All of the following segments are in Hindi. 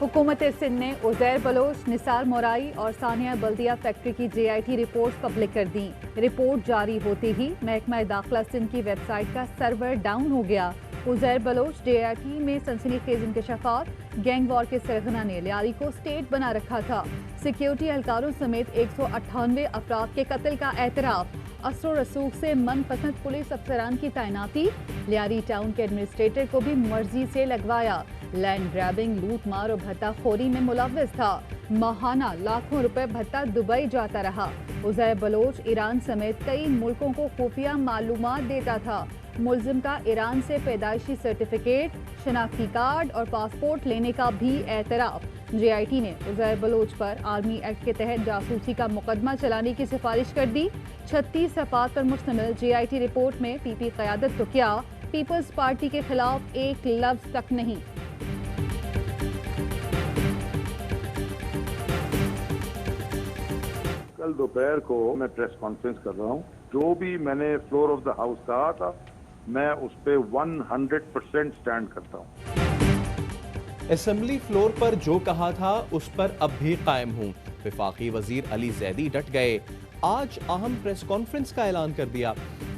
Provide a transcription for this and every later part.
हुकूमत सिंध ने उज़ैर बलोच, निसार मोराई और सानिया बल्दिया फैक्ट्री की JIT रिपोर्ट पब्लिक कर दी। रिपोर्ट जारी होते ही महकमा दाखिला सिंध की वेबसाइट का सर्वर डाउन हो गया। उज़ैर बलोच JIT में सनसनीखेज इंकशाफात, गैंग वॉर के सरगना ने लियारी को स्टेट बना रखा था। सिक्योरिटी एहलकारों समेत 198 अफराद के कत्ल का एतराफ। असर रसूख से मनपसंद पुलिस अफसरान की तैनाती। लियारी टाउन के एडमिनिस्ट्रेटर को भी मर्जी से लगवाया। लैंड ग्रैबिंग, लूट मार और भत्ता खोरी में मुलव्विस था। माहाना लाखों रुपए भत्ता दुबई जाता रहा। उज़ैर बलोच ईरान समेत कई मुल्कों को खुफिया मालूमात देता था। मुल्जिम का ईरान से पैदाइशी सर्टिफिकेट, शनाख्ती कार्ड और पासपोर्ट लेने का भी एतराफ। JIT ने उज़ैर बलोच पर आर्मी एक्ट के तहत जासूसी का मुकदमा चलाने की सिफारिश कर दी। 36 सफ़ात पर मुश्तमिल JIT रिपोर्ट में PP क़यादत तो क्या, पीपल्स पार्टी के खिलाफ एक लफ्ज तक नहीं। कल दोपहर को मैं प्रेस कॉन्फ्रेंस कर रहा हूँ। जो भी मैंने फ्लोर ऑफ द हाउस कहा था, मैं उस पे 100% स्टैंड करता हूँ। असेंबली फ्लोर पर जो कहा था उस पर अब भी कायम हूँ। वफाकी वजीर अली जैदी डट गए। आज अहम प्रेस कॉन्फ्रेंस का ऐलान कर दिया।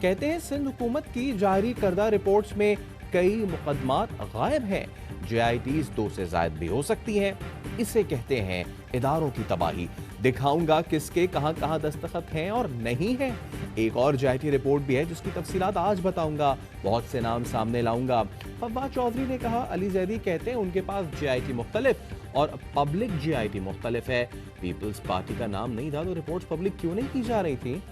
कहते हैं सिंध हुकूमत की जारी करदा रिपोर्ट्स में कई मुकदमात गायब हैं। JITs 2 से ज्यादा भी हो सकती हैं। इसे कहते हैं इदारों की तबाही। दिखाऊंगा किसके कहां कहां दस्तखत हैं और नहीं हैं। एक और JIT रिपोर्ट भी है जिसकी तफसीलात आज बताऊंगा। बहुत से नाम सामने लाऊंगा। फव्वाद चौधरी ने कहा, अली जैदी कहते हैं उनके पास JIT मुख्तलिफ और पब्लिक JIT मुख्तलिफ है। पीपल्स पार्टी का नाम नहीं था तो रिपोर्ट्स पब्लिक क्यों नहीं की जा रही थी?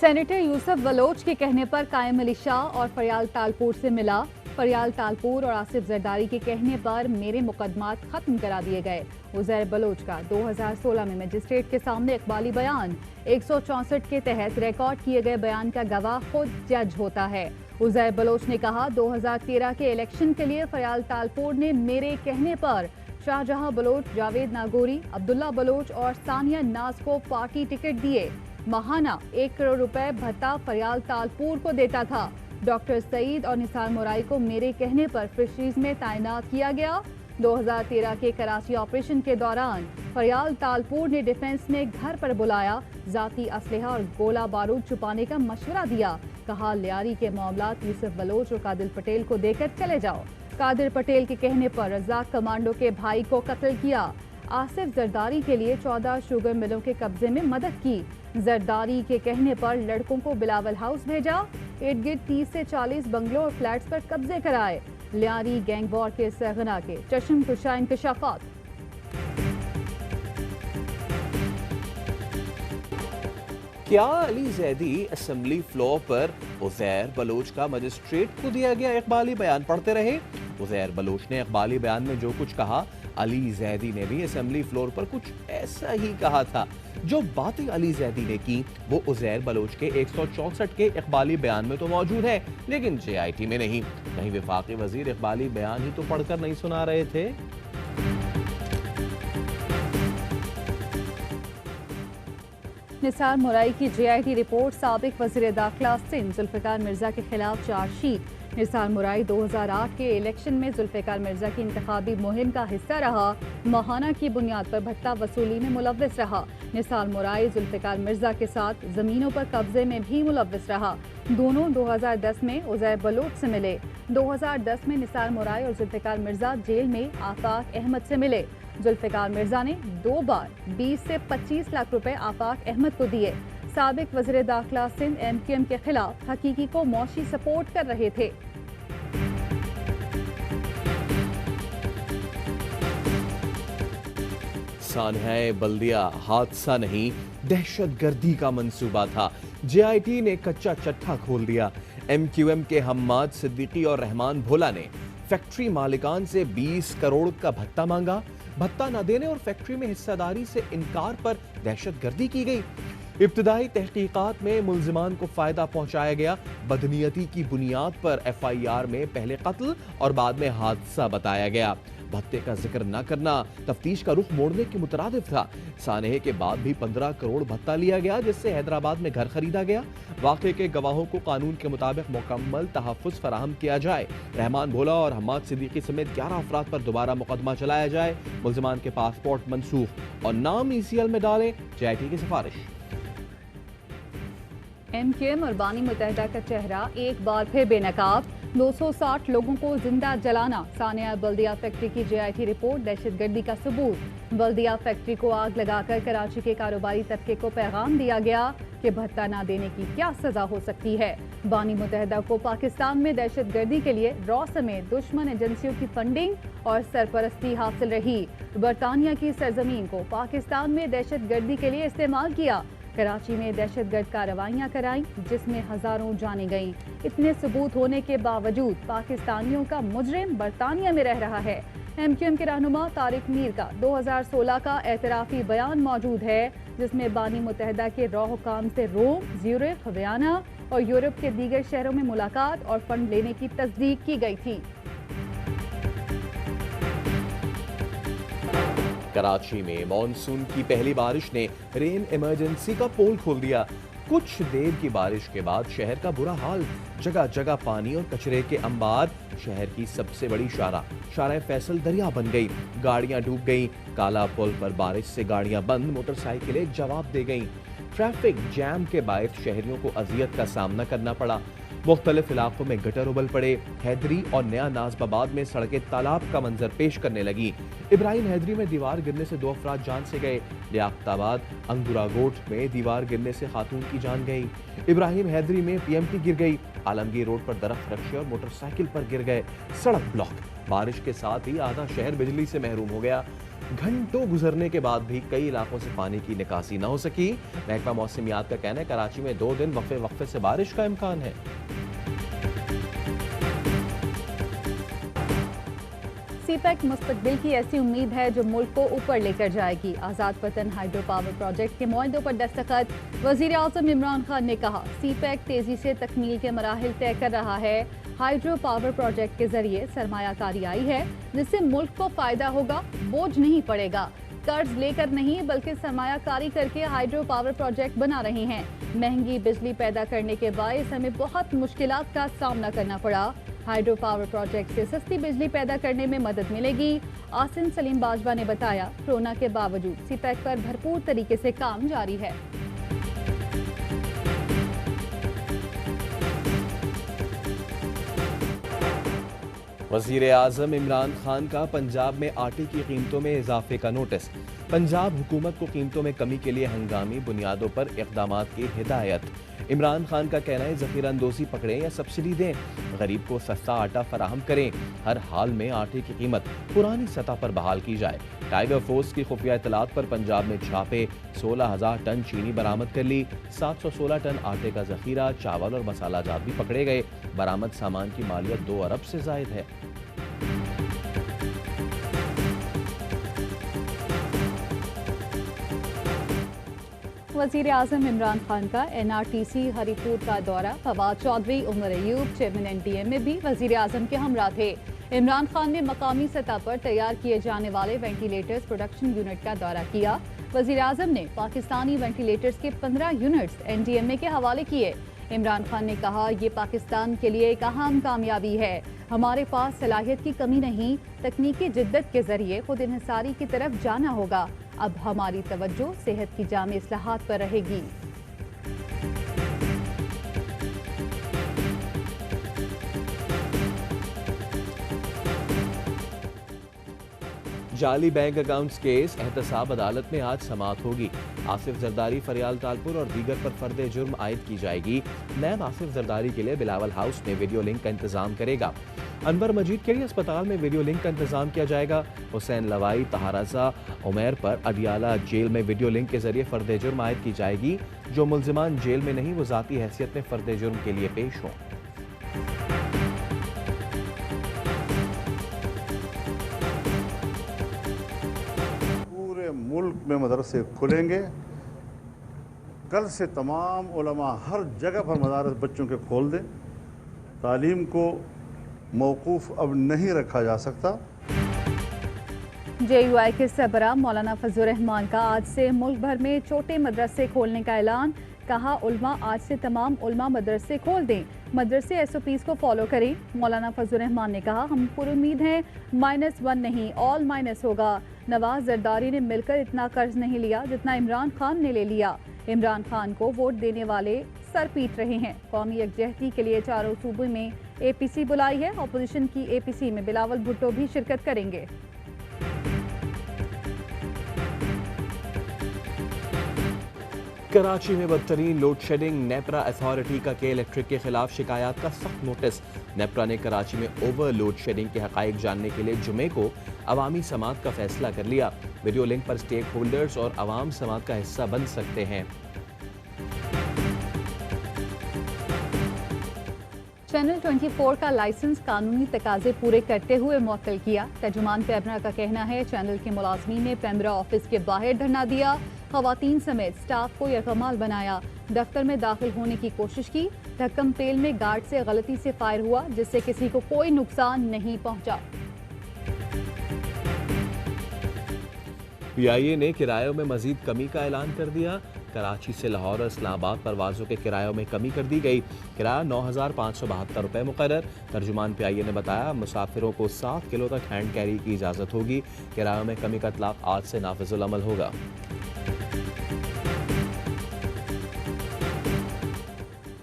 सेनेटर यूसुफ बलोच के कहने पर कायम अली शाह और फरियाल तालपुर से मिला। फरियाल तालपुर और आसिफ जरदारी के कहने पर मेरे मुकदमात खत्म करा दिए गए। उज़ैर बलोच का 2016 में मजिस्ट्रेट के सामने इकबाली बयान 164 के तहत रिकॉर्ड किए गए बयान का गवाह खुद जज होता है। उज़ैर बलोच ने कहा, 2013 के इलेक्शन के लिए फरियाल तालपुर ने मेरे कहने पर शाहजहां बलोच, जावेद नागौरी, अब्दुल्ला बलोच और सानिया नाज को पार्टी टिकट दिए। माहाना 1 करोड़ रुपए भत्ता फरियाल तालपुर को देता था। डॉक्टर सईद और निसार मोराई को मेरे कहने पर फिशरीज में तैनात किया गया। 2013 के कराची ऑपरेशन के दौरान फरियाल तालपुर ने डिफेंस में घर पर बुलाया, जाती असलहा और गोला बारूद छुपाने का मशवरा दिया। कहा, लियारी के मामलात यूसुफ बलोच और कादिर पटेल को देकर चले जाओ। कादिर पटेल के कहने पर रज़ाक कमांडो के भाई को कत्ल किया। आसिफ जरदारी के लिए 14 शुगर मिलों के कब्जे में मदद की। जरदारी के कहने पर लड़कों को बिलावल हाउस भेजा। इर्द गिर्द 30 से 40 बंगलों और फ्लैट्स पर कब्जे कराए। लियारी गैंग वॉर के सरगना के चश्म कुशा इंकशाफात। क्या अली जैदी असेंबली फ्लोर पर उज़ैर बलोच का मजिस्ट्रेट को दिया गया इकबाली बयान पढ़ते रहे? उज़ैर बलोच ने इकबाली बयान में जो कुछ कहा, अली जैदी ने भी असेंबली फ्लोर पर कुछ ऐसा ही कहा था। जो बातें अली जैदी ने की वो उज़ैर बलोच के 164 के इकबाली बयान में तो मौजूद है, लेकिन JIT में नहीं। कहीं वफाकी वजीर इकबाली बयान ही तो पढ़कर नहीं सुना रहे थे? निसार मोराई की JIT रिपोर्ट, साबिक वज़ीर दाखिला सिंध जुल्फ़िकार मिर्जा के खिलाफ चार्जशीट। निसार मोराई 2008 के इलेक्शन में जुल्फ़िकार मिर्जा की इंतखाबी मुहिम का हिस्सा रहा। माहाना की बुनियाद पर भत्ता वसूली में मुलव्विस रहा। निसार मोराई जुल्फ़िकार मिर्जा के साथ जमीनों पर कब्जे में भी मुलव्विस रहा। दोनों 2010 में उज़ैर बलोच से मिले। 2010 में निसार मोराई और जुल्फ़िकार मिर्जा जेल में आफाक अहमद से मिले। जुल्फ़िकार मिर्जा ने 2 बार 20 से 25 लाख रुपए आफाक अहमद को दिए। साबिक वज़ीर दाखिला सिंध MQM के खिलाफ हकीकी को मौशी सपोर्ट कर रहे थे। सानिया बल्दिया हादसा नहीं, दहशतगर्दी का मंसूबा था। JIT ने कच्चा चट्टा खोल दिया। MQM के हम्माद सिद्दीकी और रहमान भोला ने फैक्ट्री मालिकान से 20 करोड़ का भत्ता मांगा। भत्ता न देने और फैक्ट्री में हिस्सेदारी से इनकार पर दहशतगर्दी की गई। इब्तिदाई तहकीकात में मुल्जिमान को फायदा पहुंचाया गया। बदनीयती की बुनियाद पर FIR में पहले कत्ल और बाद में हादसा बताया गया। भत्ते का जिक्र न करना तफ्तीश का रुख मोड़ने के मुतरादिफ था। सानहे के बाद भी 15 करोड़ भत्ता लिया गया, जिससे हैदराबाद में घर खरीदा गया। वाक़े के गवाहों को कानून के मुताबिक मुकम्मल तहफ़्फ़ुज़ फराहम किया जाए। रहमान भोला और हम्माद सिद्दीकी समेत 11 अफराद पर दोबारा मुकदमा चलाया जाए। मुल्ज़िमान के पासपोर्ट मनसूख और नाम ECL में डालें, JIT की सिफारिश। MQM और बानी मुत्तहिदा का चेहरा एक बार फिर बेनकाब। 260 लोगों को जिंदा जलाना। सानिया बल्दिया फैक्ट्री की JIT रिपोर्ट दहशतगर्दी का सबूत। बल्दिया फैक्ट्री को आग लगाकर कराची के कारोबारी तबके को पैगाम दिया गया कि भत्ता ना देने की क्या सजा हो सकती है। बानी मुत्तहिदा को पाकिस्तान में दहशतगर्दी के लिए रॉ समेत दुश्मन एजेंसियों की फंडिंग और सरपरस्ती हासिल रही। बरतानिया की सरजमीन को पाकिस्तान में दहशतगर्दी के लिए इस्तेमाल किया। कराची में दहशतगर्द कार्रवाइयां कराई, जिसमें हजारों जाने गईं। इतने सबूत होने के बावजूद पाकिस्तानियों का मुजरिम बरतानिया में रह रहा है। MQM के रहनुमा तारिक मीर का 2016 का एतराफी बयान मौजूद है, जिसमें बानी मुत्तहिदा के रॉ हुकाम से रोम, ज्यूरिख, वियना और यूरोप के दीगर शहरों में मुलाकात और फंड लेने की तस्दीक की गई थी। कराची में मॉनसून की पहली बारिश ने रेन इमरजेंसी का पोल खोल दिया। कुछ देर की बारिश के बाद शहर का बुरा हाल, जगह जगह पानी और कचरे के अंबार। शहर की सबसे बड़ी शारा फैसल दरिया बन गई, गाड़ियां डूब गईं। काला पुल पर बारिश से गाड़ियां बंद, मोटरसाइकिलें जवाब दे गईं। ट्रैफिक जैम के बायस शहरियों को अजियत का सामना करना पड़ा। मुख्तलिफ इलाकों में गटर उबल पड़े। हैदरी और नया नाजबाबाद में सड़कें तालाब का मंजर पेश करने लगी। इब्राहिम हैदरी में दीवार गिरने से 2 अफराद जान से गए। लियाकताबाद अंगुरागोट में दीवार गिरने से खातून की जान गई। इब्राहिम हैदरी में PMT गिर गई। आलमगीर रोड पर दरख्त रक्षे और मोटरसाइकिल पर गिर गए। सड़क ब्लॉक। बारिश के साथ ही आधा शहर बिजली से महरूम हो गया। घंटों गुजरने के बाद भी कई इलाकों से पानी की निकासी न हो सकी। महकमा मौसमियात का कहना है कराची में 2 दिन वक्फे से बारिश का इम्कान है। CPEC मुस्तकबिल की ऐसी उम्मीद है जो मुल्क को ऊपर लेकर जाएगी। आज़ाद वतन हाइड्रो पावर प्रोजेक्ट के मुआहदों पर दस्तखत। वज़ीर आज़म इमरान खान ने कहा, CPEC तेजी से तकमील के मराहिल तय कर रहा है। हाइड्रो पावर प्रोजेक्ट के जरिए सरमायाकारी आई है, जिससे मुल्क को फायदा होगा, बोझ नहीं पड़ेगा। कर्ज लेकर नहीं बल्कि सरमायाकारी करके हाइड्रो पावर प्रोजेक्ट बना रहे हैं। महंगी बिजली पैदा करने के बायस हमें बहुत मुश्किलात का सामना करना पड़ा। हाइड्रो पावर प्रोजेक्ट से सस्ती बिजली पैदा करने में मदद मिलेगी। आसिम सलीम बाजवा ने बताया, कोरोना के बावजूद CPEC पर भरपूर तरीके से काम जारी है। वज़ीर आज़म इमरान खान का पंजाब में आटे की कीमतों में इजाफे का नोटिस। पंजाब हुकूमत को कीमतों में कमी के लिए हंगामी बुनियादों पर इक़दामात की हिदायत। इमरान खान का कहना है, ज़ख़ीरा अंदोज़ी पकड़ें या सब्सिडी दें, गरीब को सस्ता आटा फराहम करें। हर हाल में आटे की कीमत पुरानी सतह पर बहाल की जाए। टाइगर फोर्स की खुफिया इत्तलात पर पंजाब में छापे। 16,000 टन चीनी बरामद कर ली। 716 टन आटे का ज़ख़ीरा, चावल और मसाला जात भी पकड़े गए। बरामद सामान की मालियत 2 अरब से ज़ायद है। वज़ीर आज़म इमरान खान का NRTC हरिपुर का दौरा। फवाद चौधरी, उमर अयूब, चेयरमैन NTM में भी वज़ीर आज़म के हमरा थे। इमरान खान ने मकामी सतह पर तैयार किए जाने वाले वेंटिलेटर्स प्रोडक्शन यूनिट का दौरा किया। वज़ीर आज़म ने पाकिस्तानी वेंटिलेटर्स के 15 यूनिट्स NDMA के हवाले किए। इमरान खान ने कहा, ये पाकिस्तान के लिए एक अहम कामयाबी है। हमारे पास सलाहियत की कमी नहीं, तकनीकी जिद्दत के जरिए खुद इन्हिसारी की तरफ जाना होगा। अब हमारी तवज्जो सेहत की जामे इस्लाहात पर रहेगी। जाली बैंक अकाउंट्स केस एहतसाब अदालत में आज समाअत होगी। आसिफ जरदारी, फरियाल तालपुर और दीगर पर फर्द जुर्म आयद की जाएगी। नैब आसिफ जरदारी के लिए बिलावल हाउस में वीडियो लिंक का इंतजाम करेगा। अनवर मजीद के लिए अस्पताल में वीडियो लिंक का इंतजाम किया जाएगा। हुसैन लवाई, तहारजा, उमैर पर अडियाला जेल में वीडियो लिंक के जरिए फर्द जुर्म आयद की जाएगी। जो मुल्जिमान जेल में नहीं वो जाती हैसियत में फर्द जुर्म के लिए पेश हों। मुल्क में मदरसे खुलेंगे। कल से तमाम उलमा हर जगह पर मदारस बच्चों के खोल दें। तालीम को मौकूफ़ अब नहीं रखा जा सकता। JUI के सरबराह मौलाना फजलुर रहमान का आज से मुल्क भर में छोटे मदरसे खोलने का ऐलान। कहा, उल्मा आज से तमाम उल्मा मदरसे खोल दें, मदरसे SOPs को फॉलो करें। मौलाना फजलुर रहमान ने कहा, हम पुरुमीद हैं -1 नहीं ऑल माइनस होगा। नवाज जरदारी ने मिलकर इतना कर्ज नहीं लिया जितना इमरान खान ने ले लिया। इमरान खान को वोट देने वाले सर पीट रहे हैं। कौमी यकजहती के लिए चारों सूबों में APC बुलाई है। अपोजिशन की APC में बिलावल भुट्टो भी शिरकत करेंगे। कराची में बदतरीन लोड शेडिंग, नेपरा अथॉरिटी का के इलेक्ट्रिक के खिलाफ शिकायत का सख्त नोटिस। नेपरा ने कराची में ओवर लोड शेडिंग के हकाइक जानने के लिए जुमे को अवामी समात का फैसला कर लिया। वीडियो लिंक पर स्टेक होल्डर्स और अवाम समात का हिस्सा बन सकते हैं। चैनल 24 का लाइसेंस कानूनी तकाजे पूरे करते हुए मुअत्तल किया। तर्जुमान पैमरा का कहना है, चैनल के मुलाजमीन ने पैमरा ऑफिस के बाहर धरना दिया, खवातीन समेत स्टाफ को यरगमाल बनाया, दफ्तर में दाखिल होने की कोशिश की। ढक्कम पेल में गार्ड से गलती से फायर हुआ जिससे किसी को कोई नुकसान नहीं पहुंचा। PIA ने किरायों में मजीद कमी का ऐलान कर दिया। कराची से लाहौर और इस्लामाबाद परवाजों के किरायों में कमी कर दी गई। किराया 9,572 रुपये मुकर्रर। तर्जुमान PIA ने बताया, मुसाफिरों को 7 किलो तक हैंड कैरी की इजाज़त होगी। किरायों में कमी का इतलाक आज से नाफिजुल अमल होगा।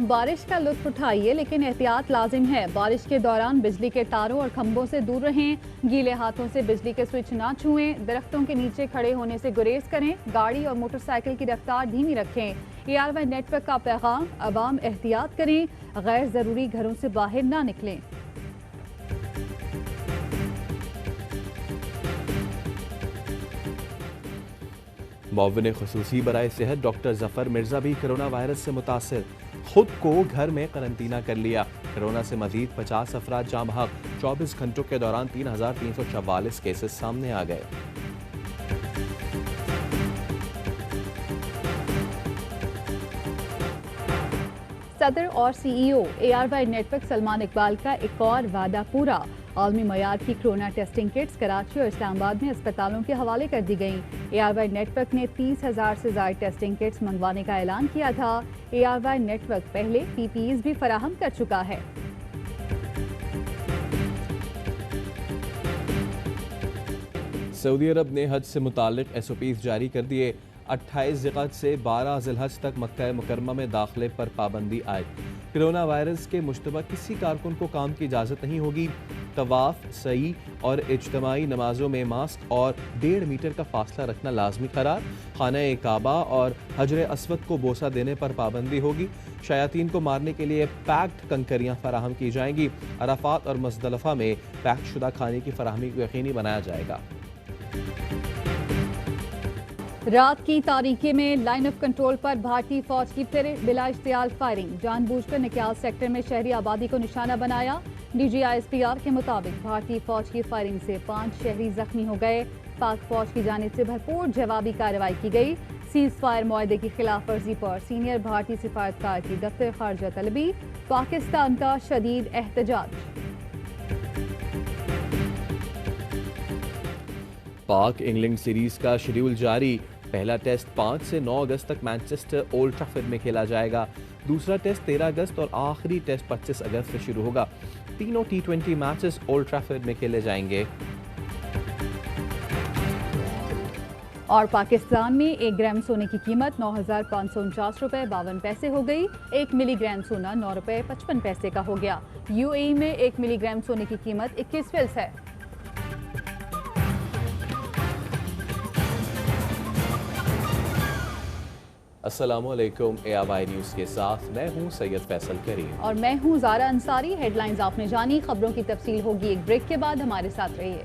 बारिश का लुत्फ उठाइए लेकिन एहतियात लाजिम है। बारिश के दौरान बिजली के तारों और खंभों से दूर रहें। गीले हाथों से बिजली के स्विच ना छुएं। दरख्तों के नीचे खड़े होने से गुरेज करें। गाड़ी और मोटरसाइकिल की रफ्तार धीमी रखें। ARY नेटवर्क का पैगाम, अवाम एहतियात करें, गैर जरूरी घरों से बाहर ना निकलें। मुअव्विन खुसूसी बराए सेहत डॉक्टर जफर मिर्जा भी कोरोना वायरस से मुतासिर, खुद को घर में करंतना कर लिया। कोरोना से मजीद 50 अफराद जाँ बहक। 24 घंटों के दौरान 3,344 केसेस सामने आ गए। सदर और CEO ARY network Salman Iqbal का एक और वादा पूरा। आलमी मयार की कोरोना टेस्टिंग किट्स कराची और इस्लामाबाद में अस्पतालों के हवाले कर दी गईं। ARY नेटवर्क ने 30,000 से ज्यादा टेस्टिंग किट्स मंगवाने का ऐलान किया था। ARY नेटवर्क पहले PPEs भी फराहम कर चुका है। सऊदी अरब ने हज से मुतालिक SOPs जारी कर दिए। 28 ज़िलहज से 12 ज़िलहज तक मक्का मुकर्रमा में दाखिले पर पाबंदी आए। कोरोना वायरस के मुश्तबा किसी कारकुन को काम की इजाज़त नहीं होगी। तवाफ, सई और इज्तमाई नमाजों में मास्क और 1.5 मीटर का फासला रखना लाजमी करार। खाना काबा और हजर अस्वद को बोसा देने पर पाबंदी होगी। शयातीन को मारने के लिए पैक्ड कंकरियाँ फराहम की जाएंगी। अराफात और मुज़दलिफ़ा में पैक्ड शुदा खाने की फराहमी को यकीनी बनाया जाएगा। रात की तारीकी में लाइन ऑफ कंट्रोल पर भारतीय फौज की फिर बिला इश्तियाल फायरिंग। जानबूझकर निक्याल सेक्टर में शहरी आबादी को निशाना बनाया। DG ISPR के मुताबिक भारतीय फौज की फायरिंग से 5 शहरी जख्मी हो गए। पाक फौज की जानिब से भरपूर जवाबी कार्रवाई की गई। सीज फायर मुआहदे की खिलाफ वर्जी पर सीनियर भारतीय सिफारतकार की दफ्तर खारजा तलबी। पाकिस्तान का शदीद एहतजाज। पाक इंग्लैंड सीरीज का शेड्यूल जारी। पहला टेस्ट 5 से 9 अगस्त तक मैनचेस्टर ओल्ड ट्रैफर्ड में खेला जाएगा। दूसरा टेस्ट 13 अगस्त और आखिरी टेस्ट 25 अगस्त से शुरू होगा। तीनों T20 मैचेस ओल्ड ट्रैफर्ड में खेले जाएंगे। और पाकिस्तान में 1 ग्राम सोने की कीमत 9,549 रुपये 52 पैसे हो गई। 1 मिलीग्राम सोना 9 रुपये 55 पैसे का हो गया। UAE में 1 मिलीग्राम सोने की कीमत 21 फिल्स है। अस्सलामुअलैकुम। ARY न्यूज़ के साथ मैं हूं सैयद फैसल करीम और मैं हूं ज़ारा अंसारी। हेडलाइंस आपने जानी, खबरों की तफसील होगी एक ब्रेक के बाद। हमारे साथ रहिए।